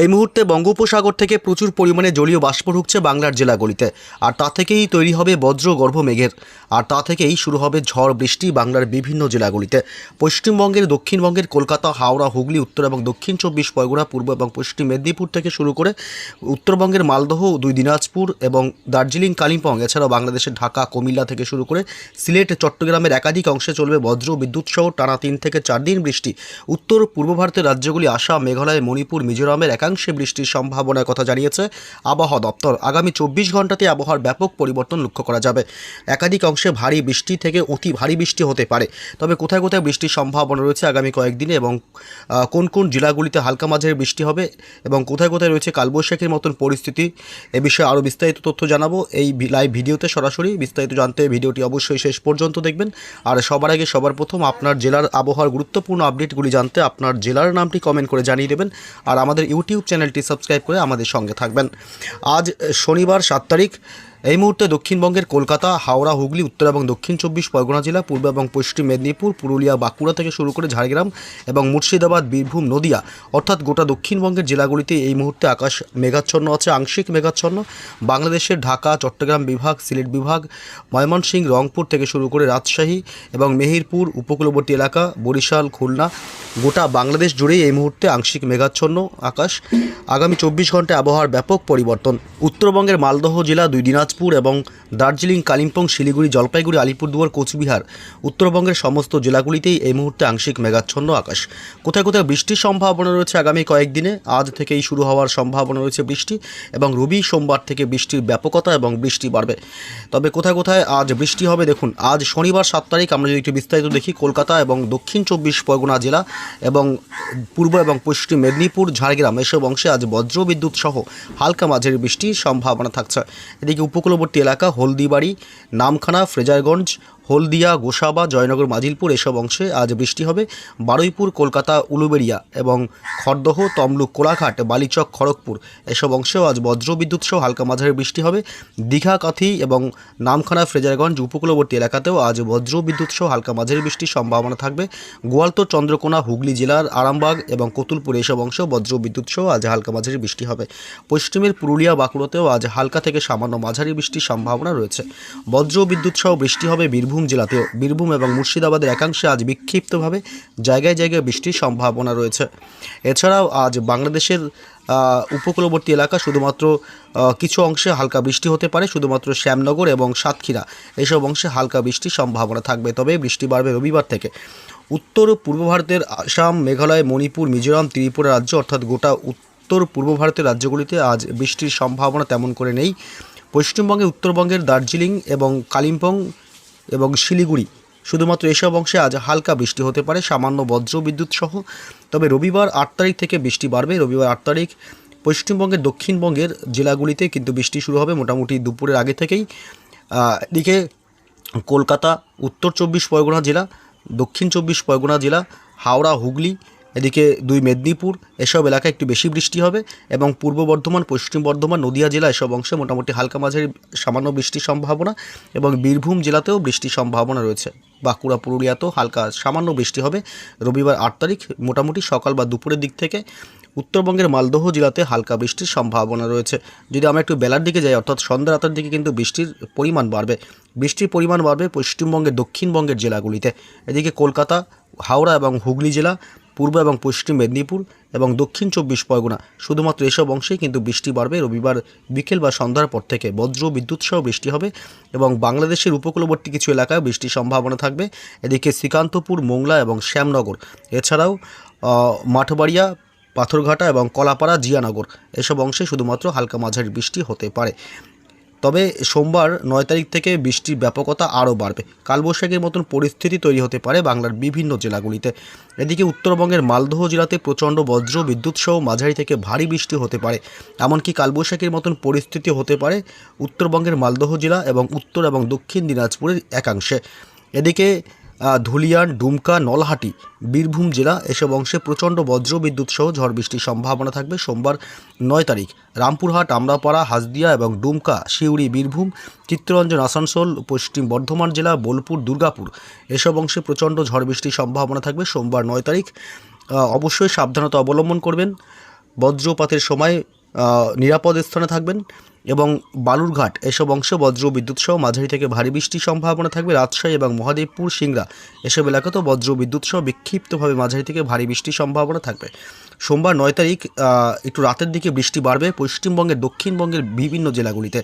এই মুহূর্তে বঙ্গোপসাগর থেকে প্রচুর পরিমাণে জলীয় বাষ্প ঢুকছে বাংলার জেলাগুলিতে, আর তা থেকেই তৈরি হবে বজ্রগর্ভ মেঘের, আর তা থেকেই শুরু হবে ঝড় বৃষ্টি বাংলার বিভিন্ন জেলাগুলিতে। পশ্চিমবঙ্গের, দক্ষিণবঙ্গের কলকাতা, হাওড়া, হুগলি, উত্তর এবং দক্ষিণ 24 পরগনা, পূর্ব এবং পশ্চিম মেদিনীপুর থেকে শুরু করে উত্তরবঙ্গের মালদহ, 2 দিনাজপুর এবং দার্জিলিং, কালিম্পং, এছাড়াও বাংলাদেশের ঢাকা, কুমিল্লা থেকে শুরু করে সিলেট, চট্টগ্রামের একাধিক অংশে চলবে বজ্র বিদ্যুৎ সহ টানা 3 থেকে 4 দিন বৃষ্টি। উত্তর পূর্ব ভারতের রাজ্যগুলি আসাম, মেঘালয়, মণিপুর, মিজোরামের একাংশে বৃষ্টির সম্ভাবনার কথা জানিয়েছে আবহাওয়া দপ্তর। আগামী 24 ঘন্টাতে আবহাওয়ার ব্যাপক পরিবর্তন লক্ষ্য করা যাবে। একাধিক অংশে ভারী বৃষ্টি থেকে অতি ভারী বৃষ্টি হতে পারে। তবে কোথায় কোথায় বৃষ্টির সম্ভাবনা রয়েছে আগামী কয়েকদিনে এবং কোন কোন জেলাগুলিতে হালকা মাঝারি বৃষ্টি হবে এবং কোথায় কোথায় রয়েছে কালবৈশাখীর মতন পরিস্থিতি, এ বিষয়ে আরও বিস্তারিত তথ্য জানাবো এই লাইভ ভিডিওতে। সরাসরি বিস্তারিত জানতে ভিডিওটি অবশ্যই শেষ পর্যন্ত দেখবেন। আর সবার আগে সবার প্রথম আপনার জেলার আবহাওয়ার গুরুত্বপূর্ণ আপডেটগুলি জানতে আপনার জেলার নামটি কমেন্ট করে জানিয়ে দেবেন, আর আমাদের ইউটিউব চ্যানেলটি সাবস্ক্রাইব করে আমাদের সঙ্গে থাকবেন। আজ শনিবার 7 তারিখ। এই মুহূর্তে দক্ষিণবঙ্গের কলকাতা, হাওড়া, হুগলি, উত্তর এবং দক্ষিণ 24 পরগনা জেলা, পূর্ব এবং পশ্চিম মেদিনীপুর, পুরুলিয়া, বাঁকুড়া থেকে শুরু করে ঝাড়গ্রাম এবং মুর্শিদাবাদ, বীরভূম, নদিয়া অর্থাৎ গোটা দক্ষিণবঙ্গের জেলাগুলিতে এই মুহূর্তে আকাশ মেঘাচ্ছন্ন আছে, আংশিক মেঘাচ্ছন্ন। বাংলাদেশের ঢাকা, চট্টগ্রাম বিভাগ, সিলেট বিভাগ, ময়মনসিংহ, রংপুর থেকে শুরু করে রাজশাহী এবং মেহেরপুর, উপকূলবর্তী এলাকা, বরিশাল, খুলনা, গোটা বাংলাদেশ জুড়েই এই মুহূর্তে আংশিক মেঘাচ্ছন্ন আকাশ। আগামী 24 ঘন্টায় আবহাওয়ার ব্যাপক পরিবর্তন। উত্তরবঙ্গের মালদহ জেলা, 2 দিনাজপুর এবং দার্জিলিং, কালিম্পং, শিলিগুড়ি, জলপাইগুড়ি, আলিপুরদুয়ার, কোচবিহার, উত্তরবঙ্গের সমস্ত জেলাগুলিতেই এই মুহূর্তে আংশিক মেঘাচ্ছন্ন আকাশ। কোথায় কোথায় বৃষ্টির সম্ভাবনা রয়েছে আগামী কয়েকদিনে, আজ থেকেই শুরু হওয়ার সম্ভাবনা রয়েছে বৃষ্টি এবং রবি সোমবার থেকে বৃষ্টির ব্যাপকতা এবং বৃষ্টি বাড়বে। তবে কোথায় কোথায় আজ বৃষ্টি হবে দেখুন। আজ শনিবার 7 তারিখ আমরা যদি একটু বিস্তারিত দেখি, কলকাতা এবং দক্ষিণ 24 পরগনা জেলা এবং পূর্ব এবং পশ্চিম মেদিনীপুর, ঝাড়গ্রাম এসব অংশে আজ বজ্রবিদ্যুৎ সহ হালকা মাঝারি বৃষ্টির সম্ভাবনা থাকছে। এদিকে উপকূলবর্তী এলাকা হলদিবাড়ি, নামখানা, ফ্রেজারগঞ্জ, হলদিয়া, গোসাবা, জয়নগর, মাজিলপুর এসব অংশে আজ বৃষ্টি হবে। বারুইপুর, কলকাতা, উলুবেড়িয়া এবং খড়দহ, তমলুক, কোলাঘাট, বালিচক, খড়গপুর এসব অংশেও আজ বজ্রবিদ্যুৎ সহ হালকা মাঝারি বৃষ্টি হবে। দীঘা, কাথি এবং নামখানা, ফ্রেজারগঞ্জ উপকূলবর্তী এলাকাতেও আজ বজ্রবিদ্যুৎ সহ হালকা মাঝারি বৃষ্টির সম্ভাবনা থাকবে। গোয়ালতোড়, চন্দ্রকোনা, হুগলি জেলার আরামবাগ এবং কতুলপুর এসব অংশেও বজ্রবিদ্যুৎ সহ আজ হালকা মাঝারি বৃষ্টি হবে। পশ্চিমের পুরুলিয়া, বাঁকুড়াতেও আজ হালকা থেকে সামান্য মাঝারি বৃষ্টির সম্ভাবনা রয়েছে। বজ্রবিদ্যুৎ সহ বৃষ্টি হবে বীরভূম জেলাতেও। বীরভূম এবং মুর্শিদাবাদের একাংশে আজ বিক্ষিপ্তভাবে জায়গায় জায়গায় বৃষ্টির সম্ভাবনা রয়েছে। এছাড়াও আজ বাংলাদেশের উপকূলবর্তী এলাকা শুধুমাত্র কিছু অংশে হালকা বৃষ্টি হতে পারে, শুধুমাত্র শ্যামনগর এবং সাতক্ষীরা এসব অংশে হালকা বৃষ্টির সম্ভাবনা থাকবে। তবে বৃষ্টি বাড়বে রবিবার থেকে। উত্তর পূর্ব ভারতের আসাম, মেঘালয়, মণিপুর, মিজোরাম, ত্রিপুরা রাজ্য অর্থাৎ গোটা উত্তর পূর্ব ভারতের রাজ্যগুলিতে আজ বৃষ্টির সম্ভাবনা তেমন করে নেই। পশ্চিমবঙ্গে, উত্তরবঙ্গের দার্জিলিং এবং কালিম্পং এবং শিলিগুড়ি শুধুমাত্র এসব অংশে আজ হালকা বৃষ্টি হতে পারে, সামান্য বজ্রবিদ্যুৎ সহ। তবে রবিবার 8 তারিখ থেকে বৃষ্টি বাড়বে। রবিবার 8 তারিখ পশ্চিমবঙ্গের, দক্ষিণবঙ্গের জেলাগুলিতে কিন্তু বৃষ্টি শুরু হবে মোটামুটি দুপুরের আগে থেকেই। এদিকে কলকাতা, উত্তর 24 পরগনা জেলা, দক্ষিণ 24 পরগনা জেলা, হাওড়া, হুগলি, এদিকে 2 মেদিনীপুর এসব এলাকায় একটু বেশি বৃষ্টি হবে এবং পূর্ব বর্ধমান, পশ্চিম বর্ধমান, নদিয়া জেলা এসব অংশে মোটামুটি হালকা মাঝারি সামান্য বৃষ্টির সম্ভাবনা এবং বীরভূম জেলাতেও বৃষ্টির সম্ভাবনা রয়েছে। বাঁকুড়া, পুরুলিয়াতেও হালকা সামান্য বৃষ্টি হবে রবিবার 8 তারিখ মোটামুটি সকাল বা দুপুরের দিক থেকে। উত্তরবঙ্গের মালদহ জেলাতে হালকা বৃষ্টির সম্ভাবনা রয়েছে। যদি আমরা একটু বেলার দিকে যাই অর্থাৎ সন্ধ্যা রাতের দিকে কিন্তু বৃষ্টির পরিমাণ বাড়বে। বৃষ্টির পরিমাণ বাড়বে পশ্চিমবঙ্গের দক্ষিণবঙ্গের জেলাগুলিতে। এদিকে কলকাতা, হাওড়া এবং হুগলি জেলা, পূর্ব এবং পশ্চিম মেদিনীপুর এবং দক্ষিণ 24 পরগনা শুধুমাত্র এসব অংশেই কিন্তু বৃষ্টি বাড়বে রবিবার বিকেল বা সন্ধ্যার পর থেকে। বজ্র বিদ্যুৎ সহ বৃষ্টি হবে এবং বাংলাদেশের উপকূলবর্তী কিছু এলাকায় বৃষ্টির সম্ভাবনা থাকবে। এদিকে শ্রীকান্তপুর, মোংলা এবং শ্যামনগর এছাড়াও মাঠবাড়িয়া, পাথরঘাটা এবং কলাপাড়া, জিয়ানগর এসব অংশে শুধুমাত্র হালকা মাঝারি বৃষ্টি হতে পারে। তবে সোমবার 9 তারিখ থেকে বৃষ্টির ব্যাপকতা আরও বাড়বে। কালবৈশাখীর মতন পরিস্থিতি তৈরি হতে পারে বাংলার বিভিন্ন জেলাগুলিতে। এদিকে উত্তরবঙ্গের মালদহ জেলাতে প্রচণ্ড বজ্র বিদ্যুৎ সহ মাঝারি থেকে ভারী বৃষ্টি হতে পারে। এমনকি কালবৈশাখীর মতন পরিস্থিতি হতে পারে উত্তরবঙ্গের মালদহ জেলা এবং উত্তর এবং দক্ষিণ দিনাজপুরের একাংশে। এদিকে ধুলিয়ান, ডুমকা, নলহাটি, বীরভূম জেলা এসব অংশে প্রচণ্ড বজ্র বিদ্যুৎ সহ ঝড় বৃষ্টির সম্ভাবনা থাকবে সোমবার 9 তারিখ। রামপুরহাট, আমরাপাড়া, হাসদিয়া এবং ডুমকা, সিউড়ি, বীরভূম, চিত্তরঞ্জন, আসানসোল, পশ্চিম বর্ধমান জেলা, বোলপুর, দুর্গাপুর এসব অংশে প্রচণ্ড ঝড় বৃষ্টির সম্ভাবনা থাকবে সোমবার 9 তারিখ। অবশ্যই সাবধানতা অবলম্বন করবেন। বজ্রপাতের সময় নিরাপদ স্থানে থাকবেন। এবং বালুরঘাট এসব অংশে বজ্র বিদ্যুৎ সহ মাঝারি থেকে ভারী বৃষ্টির সম্ভাবনা থাকবে। রাজশাহী এবং মহাদেবপুর, সিংড়া এসব এলাকাতেও বজ্র বিদ্যুৎ সহ বিক্ষিপ্তভাবে মাঝারি থেকে ভারী বৃষ্টির সম্ভাবনা থাকবে। সোমবার 9 তারিখ একটু রাতের দিকে বৃষ্টি বাড়বে পশ্চিমবঙ্গের দক্ষিণবঙ্গের বিভিন্ন জেলাগুলিতে।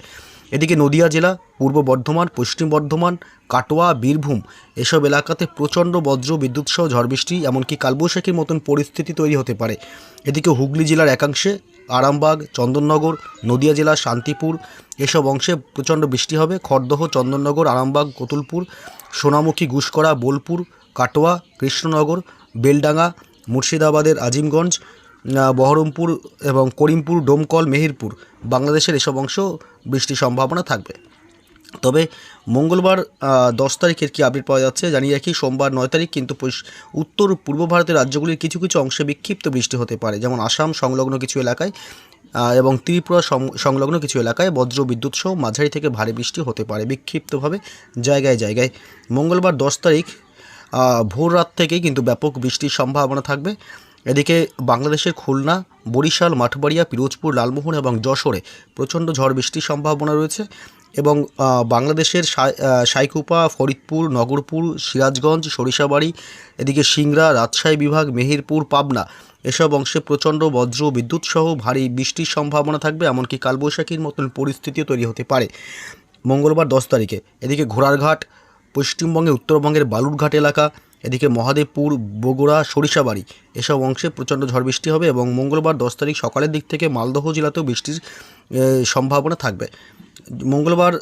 এদিকে নদিয়া জেলা, পূর্ব বর্ধমান, পশ্চিম বর্ধমান, কাটোয়া, বীরভূম এসব এলাকাতে প্রচণ্ড বজ্র বিদ্যুৎ সহ ঝড় বৃষ্টি এমনকি কালবৈশাখীর মতন পরিস্থিতি তৈরি হতে পারে। এদিকে হুগলি জেলার একাংশে, আরামবাগ, চন্দননগর, নদিয়া জেলার শান্তিপুর এসব অংশে প্রচণ্ড বৃষ্টি হবে। খড়দহ, চন্দননগর, আরামবাগ, কতুলপুর, সোনামুখী, গুসকরা, বোলপুর, কাটোয়া, কৃষ্ণনগর, বেলডাঙ্গা, মুর্শিদাবাদের আজিমগঞ্জ, বহরমপুর এবং করিমপুর, ডোমকল, মেহেরপুর বাংলাদেশের এসব অংশ বৃষ্টির সম্ভাবনা থাকবে। তবে মঙ্গলবার 10 তারিখের কী আপডেট পাওয়া যাচ্ছে জানিয়ে রাখি। সোমবার 9 তারিখ কিন্তু উত্তর পূর্ব ভারতের রাজ্যগুলির কিছু কিছু অংশে বিক্ষিপ্ত বৃষ্টি হতে পারে, যেমন আসাম সংলগ্ন কিছু এলাকায় এবং ত্রিপুরা সংলগ্ন কিছু এলাকায় বজ্র বিদ্যুৎ সহ মাঝারি থেকে ভারী বৃষ্টি হতে পারে বিক্ষিপ্তভাবে জায়গায় জায়গায়। মঙ্গলবার 10 তারিখ ভোর রাত থেকেই কিন্তু ব্যাপক বৃষ্টির সম্ভাবনা থাকবে। এদিকে বাংলাদেশের খুলনা, বরিশাল, মাঠবাড়িয়া, পিরোজপুর, লালমোহন এবং যশোরে প্রচণ্ড ঝড় বৃষ্টির সম্ভাবনা রয়েছে। এবং বাংলাদেশের সাইকুপা, ফরিদপুর, নগরপুর, সিরাজগঞ্জ, সরিষাবাড়ি, এদিকে সিংড়া, রাজশাহী বিভাগ, মেহেরপুর, পাবনা এসব অংশে প্রচণ্ড বজ্র বিদ্যুৎ সহ ভারী বৃষ্টির সম্ভাবনা থাকবে, এমনকি কালবৈশাখীর মতন পরিস্থিতিও তৈরি হতে পারে মঙ্গলবার 10 তারিখে। এদিকে ঘোড়ারঘাট, পশ্চিমবঙ্গের উত্তরবঙ্গের বালুরঘাট এলাকা, এদিকে মহাদেবপুর, বগুড়া, সরিষাবাড়ি এসব অংশে প্রচণ্ড ঝড় বৃষ্টি হবে। এবং মঙ্গলবার 10 তারিখ সকালের দিক থেকে মালদহ জেলাতেও বৃষ্টির সম্ভাবনা থাকবে। মঙ্গলবার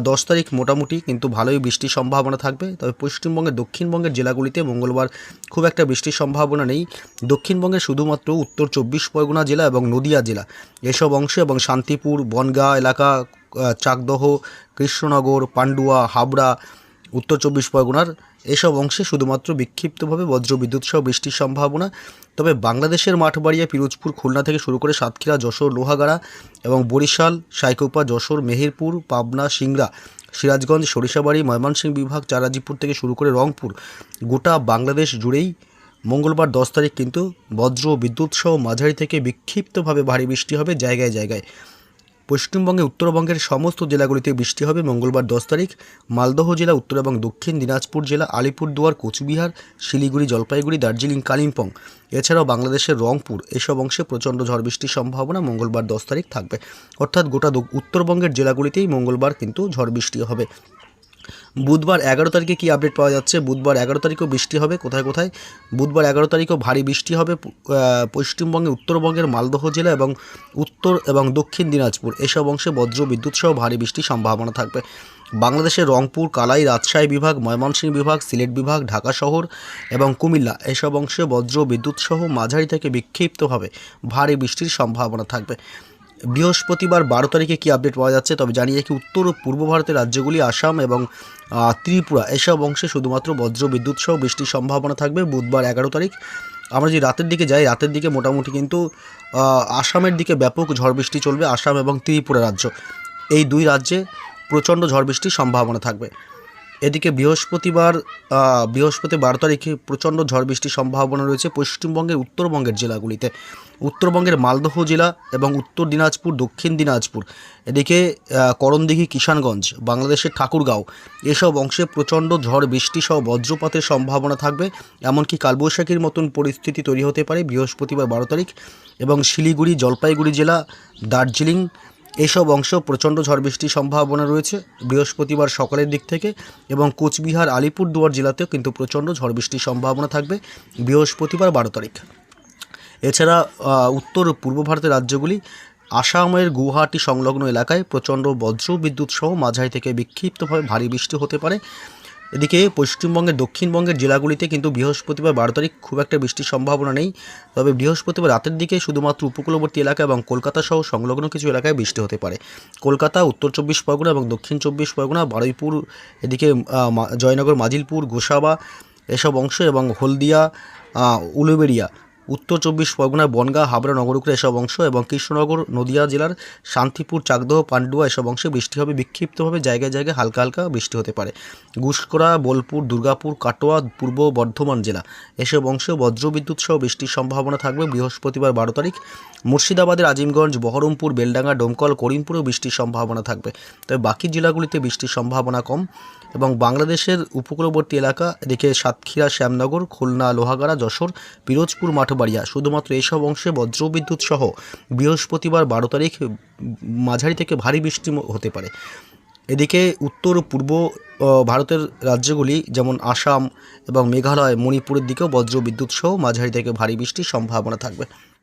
10 তারিখ মোটামুটি কিন্তু ভালোই বৃষ্টির সম্ভাবনা থাকবে। তবে পশ্চিমবঙ্গের দক্ষিণবঙ্গের জেলাগুলিতে মঙ্গলবার খুব একটা বৃষ্টির সম্ভাবনা নেই। দক্ষিণবঙ্গের শুধুমাত্র উত্তর 24 পরগনা জেলা এবং নদিয়া জেলা এসব অংশে এবং শান্তিপুর, বনগাঁ এলাকা, চাকদহ, কৃষ্ণনগর, পান্ডুয়া, হাবড়া, উত্তর 24 পরগনার এসব অংশে শুধুমাত্র বিক্ষিপ্তভাবে বজ্রবিদ্যুৎ সহ বৃষ্টির সম্ভাবনা। তবে বাংলাদেশের মাঠবাড়িয়া, পিরোজপুর, খুলনা থেকে শুরু করে সাতক্ষীরা, যশোর, লোহাগাড়া এবং বরিশাল, সাইকোপা, যশোর, মেহেরপুর, পাবনা, সিংড়া, সিরাজগঞ্জ, সরিষাবাড়ি, ময়মনসিংহ বিভাগ, চারাজিপুর থেকে শুরু করে রংপুর গোটা বাংলাদেশ জুড়েই মঙ্গলবার 10 তারিখ কিন্তু বজ্র বিদ্যুৎ সহ মাঝারি থেকে বিক্ষিপ্তভাবে ভারী বৃষ্টি হবে জায়গায় জায়গায়। পশ্চিমবঙ্গে উত্তরবঙ্গের সমস্ত জেলাগুলিতে বৃষ্টি হবে মঙ্গলবার 10 তারিখ। মালদহ জেলা, উত্তর এবং দক্ষিণ দিনাজপুর জেলা, আলিপুরদুয়ার, কোচবিহার, শিলিগুড়ি, জলপাইগুড়ি, দার্জিলিং, কালিম্পং এছাড়াও বাংলাদেশের রংপুর এসব অংশে প্রচণ্ড ঝড় বৃষ্টির সম্ভাবনা মঙ্গলবার 10 তারিখ থাকবে। অর্থাৎ গোটা উত্তরবঙ্গের জেলাগুলিতেই মঙ্গলবার কিন্তু ঝড় বৃষ্টি হবে। বুধবার 11 তারিখে কী আপডেট পাওয়া যাচ্ছে? বুধবার 11 তারিখও বৃষ্টি হবে। কোথায় কোথায়? বুধবার 11 তারিখও ভারী বৃষ্টি হবে পশ্চিমবঙ্গে উত্তরবঙ্গের মালদহ জেলা এবং উত্তর এবং দক্ষিণ দিনাজপুর এসব অংশে বজ্র বিদ্যুৎ সহ ভারী বৃষ্টির সম্ভাবনা থাকবে। বাংলাদেশের রংপুর, কালাই, রাজশাহী বিভাগ, ময়মনসিংহ বিভাগ, সিলেট বিভাগ, ঢাকা শহর এবং কুমিল্লা এসব অংশে বজ্র বিদ্যুৎ সহ মাঝারি থেকে বিক্ষিপ্তভাবে ভারী বৃষ্টির সম্ভাবনা থাকবে। বৃহস্পতিবার 12 তারিখে কী আপডেট পাওয়া যাচ্ছে? তবে জানিয়ে কি উত্তর ও পূর্ব ভারতের রাজ্যগুলি, আসাম এবং ত্রিপুরা এসব অংশে শুধুমাত্র বজ্র বিদ্যুৎ সহ বৃষ্টির সম্ভাবনা থাকবে বুধবার 11 তারিখ। আমরা যদি রাতের দিকে যাই, রাতের দিকে মোটামুটি কিন্তু আসামের দিকে ব্যাপক ঝড় বৃষ্টি চলবে। আসাম এবং ত্রিপুরা রাজ্য এই দুই রাজ্যে প্রচণ্ড ঝড় বৃষ্টির সম্ভাবনা থাকবে। এদিকে বৃহস্পতিবার 12 তারিখে প্রচণ্ড ঝড় বৃষ্টির সম্ভাবনা রয়েছে পশ্চিমবঙ্গের উত্তরবঙ্গের জেলাগুলিতে। উত্তরবঙ্গের মালদহ জেলা এবং উত্তর দিনাজপুর, দক্ষিণ দিনাজপুর, এদিকে করণদিঘি, কিষানগঞ্জ, বাংলাদেশের ঠাকুরগাঁও এসব অংশে প্রচণ্ড ঝড় বৃষ্টি সহ বজ্রপাতের সম্ভাবনা থাকবে, এমনকি কালবৈশাখীর মতন পরিস্থিতি তৈরি হতে পারে বৃহস্পতিবার 12 তারিখ। এবং শিলিগুড়ি, জলপাইগুড়ি জেলা, দার্জিলিং এসব অংশ প্রচণ্ড ঝড় বৃষ্টির সম্ভাবনা রয়েছে বৃহস্পতিবার সকালের দিক থেকে। এবং কোচবিহার, আলিপুরদুয়ার জেলাতেও কিন্তু প্রচণ্ড ঝড় বৃষ্টির সম্ভাবনা থাকবে বৃহস্পতিবার 12 তারিখ। এছাড়া উত্তর পূর্ব ভারতের রাজ্যগুলি, আসামের গুয়াহাটি সংলগ্ন এলাকায় প্রচণ্ড বজ্র বিদ্যুৎ সহ মাঝারি থেকে বিক্ষিপ্তভাবে ভারী বৃষ্টি হতে পারে। এদিকে পশ্চিমবঙ্গের দক্ষিণবঙ্গের জেলাগুলিতে কিন্তু বৃহস্পতিবার 12 তারিখ খুব একটা বৃষ্টির সম্ভাবনা নেই। তবে বৃহস্পতিবার রাতের দিকে শুধুমাত্র উপকূলবর্তী এলাকা এবং কলকাতা সহ সংলগ্ন কিছু এলাকায় বৃষ্টি হতে পারে। কলকাতা, উত্তর 24 পরগনা এবং দক্ষিণ 24 পরগনা, বারুইপুর, এদিকে জয়নগর, মাজিলপুর, গোসাবা এসব অংশ এবং হলদিয়া, উলুবেড়িয়া উত্তর চব্বিশ পরগনার বনগাঁ, হাবড়া, নগরকুড়া এসব অংশ এবং কৃষ্ণনগর, নদিয়া জেলার শান্তিপুর, চাকদহ, পান্ডুয়া এসব অংশে বৃষ্টি হবে। বিক্ষিপ্তভাবে জায়গায় জায়গায় হালকা হালকা বৃষ্টি হতে পারে। গুসকরা, বোলপুর, দুর্গাপুর, কাটোয়া, পূর্ব বর্ধমান জেলা এসব অংশে বজ্রবিদ্যুৎ সহ বৃষ্টির সম্ভাবনা থাকবে। বৃহস্পতিবার 12 তারিখ মুর্শিদাবাদের আজিমগঞ্জ, বহরমপুর, বেলডাঙ্গা, ডোমকল, করিমপুরেও বৃষ্টির সম্ভাবনা থাকবে। তবে বাকি জেলাগুলিতে বৃষ্টির সম্ভাবনা কম। এবং বাংলাদেশের উপকূলবর্তী এলাকা এদিকে সাতক্ষীরা, শ্যামনগর, খুলনা, লোহাগাড়া, যশোর, পিরোজপুর, মাঠবাড়িয়া শুধুমাত্র এইসব অংশে বজ্রবিদ্যুৎ সহ বৃহস্পতিবার 12 তারিখ মাঝারি থেকে ভারী বৃষ্টি হতে পারে। এদিকে উত্তর পূর্ব ভারতের রাজ্যগুলি যেমন আসাম এবং মেঘালয়, মণিপুরের দিকেও বজ্রবিদ্যুৎ সহ মাঝারি থেকে ভারী বৃষ্টির সম্ভাবনা থাকবে।